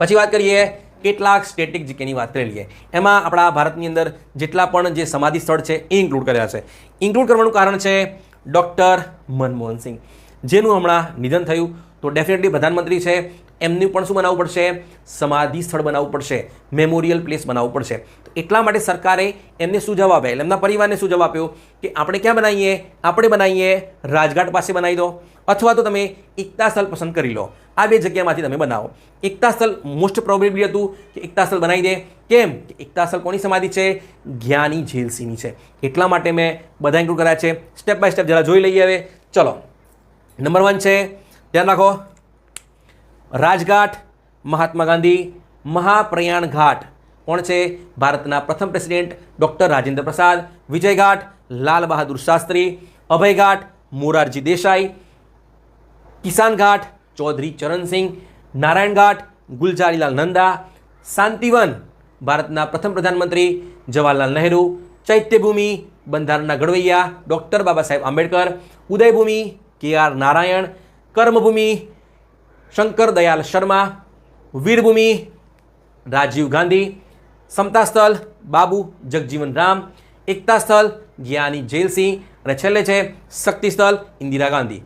પછી વાત કરીએ કેટલાક સ્ટેટિક જીકેની વાત કરી લઈએ. એમાં આપણા ભારતની અંદર જેટલા પણ જે સમાધિ સ્થળ છે એ ઇન્ક્લુડ કર્યા છે. ઇન્ક્લુડ કરવાનું કારણ છે ડૉક્ટર મનમોહન સિંહ, જેનું હમણાં નિધન થયું. તો ડેફિનેટલી પ્રધાનમંત્રી છે એમનું પણ શું બનાવવું પડશે? સમાધિ સ્થળ બનાવવું પડશે, મેમોરિયલ પ્લેસ બનાવવું પડશે. તો એટલા માટે સરકારે એમને શું જવાબ આપ્યો, એમના પરિવારને શું જવાબ આપ્યો કે આપણે ક્યાં બનાવીએ? આપણે બનાવીએ રાજઘાટ પાસે બનાવી દો, અથવા તો તમે એકતા સ્થળ પસંદ કરી લો. આ બે જગ્યામાંથી તમે બનાવો. એકતા સ્થળ મોસ્ટ પ્રોબેબલી હતું કે એકતા સ્થળ બનાવી દે. કેમ કે એકતા સ્થળ કોની સમાધિ છે? જ્ઞાની ઝેલસિંહની છે. એટલા માટે મેં બધા ઇન્ક્લુડ કર્યા છે. સ્ટેપ બાય સ્ટેપ જરા જોઈ લઈએ. હવે ચલો, નંબર 1 છે, ધ્યાન રાખો, રાજઘાટ, મહાત્મા ગાંધી. મહાપ્રયાણ ઘાટ કોણ છે? ભારતના પ્રથમ પ્રેસિડેન્ટ ડૉક્ટર રાજેન્દ્ર પ્રસાદ. વિજય ઘાટ, લાલ બહાદુર શાસ્ત્રી. અભય ઘાટ, મોરારજી દેસાઈ. કિસાન ઘાટ, ચૌધરી ચરણસિંહ. નારાયણ ઘાટ, ગુલજારીલાલ નંદા. શાંતિવન, ભારતના પ્રથમ પ્રધાનમંત્રી જવાહરલાલ નહેરુ. ચૈત્યભૂમિ, બંધારણના ઘડવૈયા ડૉક્ટર બાબા સાહેબ આંબેડકર. ઉદયભૂમિ, KR નારાયણ. કર્મભૂમિ, શંકર દયાલ શર્મા. વીરભૂમિ, રાજીવ ગાંધી. સમતા સ્થળ, બાબુ જગજીવન રામ. એકતા સ્થળ, જ્ઞાની ઝેલસિંહ. અને છેલ્લે છે શક્તિ સ્થળ, ઇન્દિરા ગાંધી.